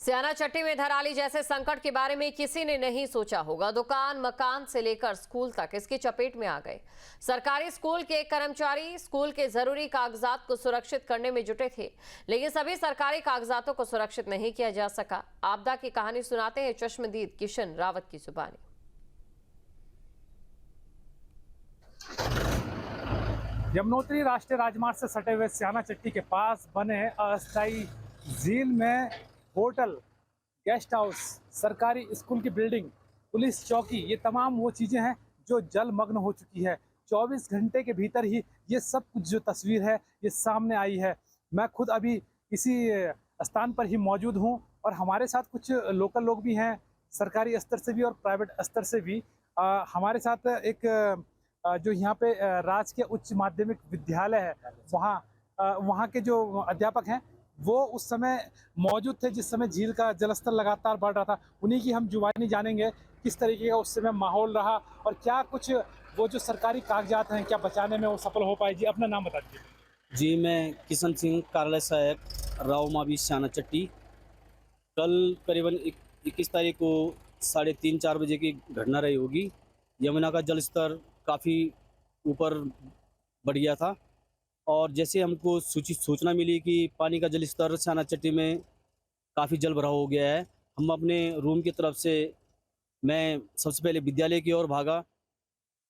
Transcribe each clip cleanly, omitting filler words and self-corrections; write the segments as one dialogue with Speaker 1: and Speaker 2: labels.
Speaker 1: स्याना चट्टी में धराली जैसे संकट के बारे में किसी ने नहीं सोचा होगा। दुकान, मकान से लेकर स्कूल तक इसकी चपेट में आ गए। सरकारी स्कूल के कर्मचारी स्कूल के जरूरी कागजात को सुरक्षित करने में जुटे थे, लेकिन सभी सरकारी कागजातों को सुरक्षित नहीं किया जा सका। आपदा की कहानी सुनाते हैं चश्मदीद किशन रावत की जुबानी।
Speaker 2: यमुनोत्री राष्ट्रीय राजमार्ग से सटे हुए स्याना चट्टी के पास बने अस्थायी झील में होटल, गेस्ट हाउस, सरकारी स्कूल की बिल्डिंग, पुलिस चौकी, ये तमाम वो चीज़ें हैं जो जलमग्न हो चुकी है। 24 घंटे के भीतर ही ये सब कुछ जो तस्वीर है ये सामने आई है। मैं खुद अभी इसी स्थान पर ही मौजूद हूँ और हमारे साथ कुछ लोकल लोग भी हैं, सरकारी स्तर से भी और प्राइवेट स्तर से भी। हमारे साथ एक जो यहाँ पे राजकीय उच्च माध्यमिक विद्यालय है, वहाँ के जो अध्यापक हैं वो उस समय मौजूद थे जिस समय झील का जलस्तर लगातार बढ़ रहा था। उन्हीं की हम जुबानी जानेंगे किस तरीके का उस समय माहौल रहा और क्या कुछ वो जो सरकारी कागजात हैं क्या बचाने में वो सफल हो पाए। जी, अपना नाम बता दीजिए।
Speaker 3: जी, मैं किशन सिंह, कार्यालय सहायक, राव मावी, स्याना चट्टी। कल करीबन 21 तारीख को 3:30-4 बजे की घटना रही होगी। यमुना का जल स्तर काफ़ी ऊपर बढ़ गया था और जैसे हमको सूचना मिली कि पानी का जल स्तर स्याना चट्टी में काफ़ी जल भराव हो गया है, हम अपने रूम की तरफ से मैं सबसे पहले विद्यालय की ओर भागा।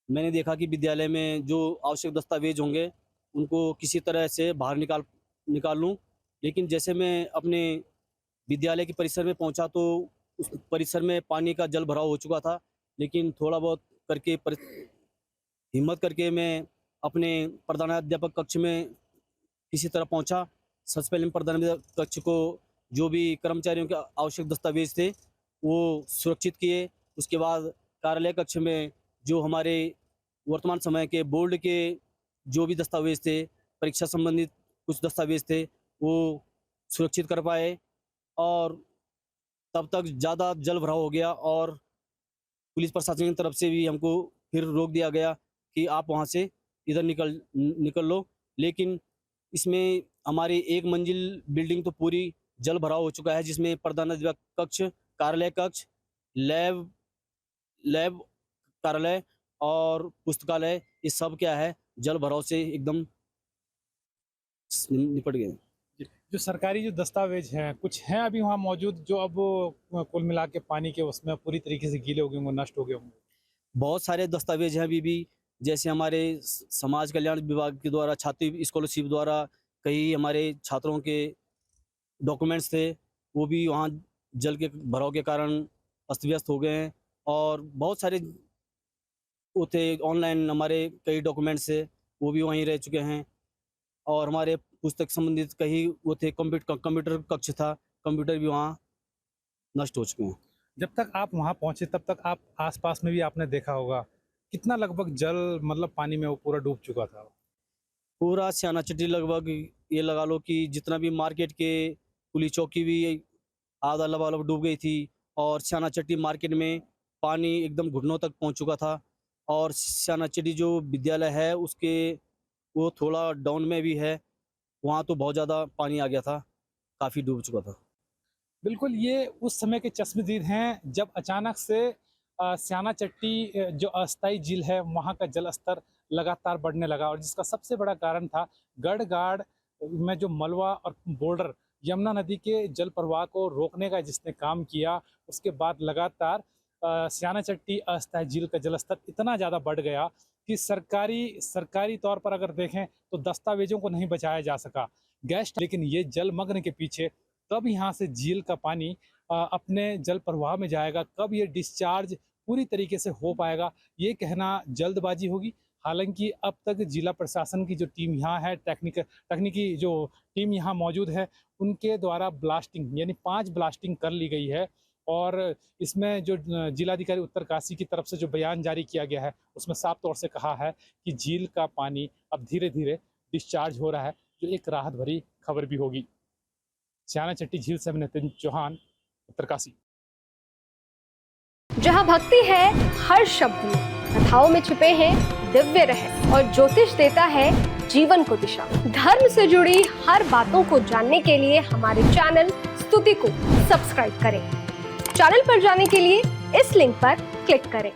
Speaker 3: मैंने देखा कि विद्यालय में जो आवश्यक दस्तावेज होंगे उनको किसी तरह से बाहर निकाल लूँ, लेकिन जैसे मैं अपने विद्यालय के परिसर में पहुंचा तो उस परिसर में पानी का जल भराव हो चुका था। लेकिन थोड़ा बहुत करके हिम्मत करके मैं अपने प्रधानाध्यापक कक्ष में किसी तरह पहुंचा। सबसे पहले प्रधानाध्यापक कक्ष को जो भी कर्मचारियों के आवश्यक दस्तावेज थे वो सुरक्षित किए। उसके बाद कार्यालय कक्ष में जो हमारे वर्तमान समय के बोर्ड के जो भी दस्तावेज थे, परीक्षा संबंधित कुछ दस्तावेज थे, वो सुरक्षित कर पाए। और तब तक ज़्यादा जल भराव हो गया और पुलिस प्रशासन की तरफ से भी हमको फिर रोक दिया गया कि आप वहाँ से इधर निकल लो। लेकिन इसमें हमारी 1 मंजिल बिल्डिंग तो पूरी जल भराव हो चुका है, जिसमें प्रधानाध्यापक कक्ष, कार्यालय कक्ष, लैब कार्यालय और पुस्तकालय, ये सब क्या है जल भराव से एकदम निपट गए।
Speaker 2: जो सरकारी जो दस्तावेज हैं कुछ हैं अभी वहाँ मौजूद जो अब कुल मिला के पानी के उसमें पूरी तरीके से गीले हो गए होंगे, नष्ट हो गए होंगे।
Speaker 3: बहुत सारे दस्तावेज हैं अभी भी, जैसे हमारे समाज कल्याण विभाग के द्वारा छात्र स्कॉलरशिप द्वारा कई हमारे छात्रों के डॉक्यूमेंट्स थे, वो भी वहाँ जल के भराव के कारण अस्त व्यस्त हो गए हैं। और बहुत सारे वो थे ऑनलाइन, हमारे कई डॉक्यूमेंट्स थे वो भी वहीं रह चुके हैं। और हमारे पुस्तक संबंधित कई वो थे, कंप्यूटर कक्ष था, कंप्यूटर भी वहाँ नष्ट हो चुके हैं।
Speaker 2: जब तक आप वहाँ पहुँचे तब तक आप आसपास में भी आपने देखा होगा कितना लगभग जल मतलब पानी में वो पूरा डूब चुका था।
Speaker 3: पूरा स्याना चट्टी लगभग ये लगा लो कि जितना भी मार्केट के पुलिस चौकी भी आधा लबालब डूब गई थी और स्याना चट्टी मार्केट में पानी एकदम घुटनों तक पहुंच चुका था। और स्याना चट्टी जो विद्यालय है उसके वो थोड़ा डाउन में भी है, वहाँ तो बहुत ज़्यादा पानी आ गया था, काफ़ी डूब चुका था।
Speaker 2: बिल्कुल, ये उस समय के चश्मदीद हैं जब अचानक से स्याना चट्टी जो अस्थायी झील है वहाँ का जल स्तर लगातार बढ़ने लगा और जिसका सबसे बड़ा कारण था गढ़गाड़ में जो मलबा और बोल्डर यमुना नदी के जल प्रवाह को रोकने का जिसने काम किया। उसके बाद लगातार स्याना चट्टी अस्थायी झील का जल स्तर इतना ज़्यादा बढ़ गया कि सरकारी तौर पर अगर देखें तो दस्तावेजों को नहीं बचाया जा सका गेस्ट। लेकिन ये जलमग्न के पीछे कब यहाँ से झील का पानी अपने जल प्रवाह में जाएगा, कब ये डिस्चार्ज पूरी तरीके से हो पाएगा, ये कहना जल्दबाजी होगी। हालांकि अब तक जिला प्रशासन की जो टीम यहाँ है, तकनीकी जो टीम यहाँ मौजूद है, उनके द्वारा ब्लास्टिंग यानी 5 ब्लास्टिंग कर ली गई है। और इसमें जो जिलाधिकारी उत्तरकाशी की तरफ से जो बयान जारी किया गया है उसमें साफ तौर से कहा है कि झील का पानी अब धीरे धीरे डिस्चार्ज हो रहा है, जो एक राहत भरी खबर भी होगी। स्याना चट्टी झील से नितिन चौहान, उत्तरकाशी।
Speaker 4: जहाँ भक्ति है हर शब्द में, कथाओं में छिपे हैं दिव्य रहस्य और ज्योतिष देता है जीवन को दिशा। धर्म से जुड़ी हर बातों को जानने के लिए हमारे चैनल प्रस्तुति को सब्सक्राइब करें। चैनल पर जाने के लिए इस लिंक पर क्लिक करें।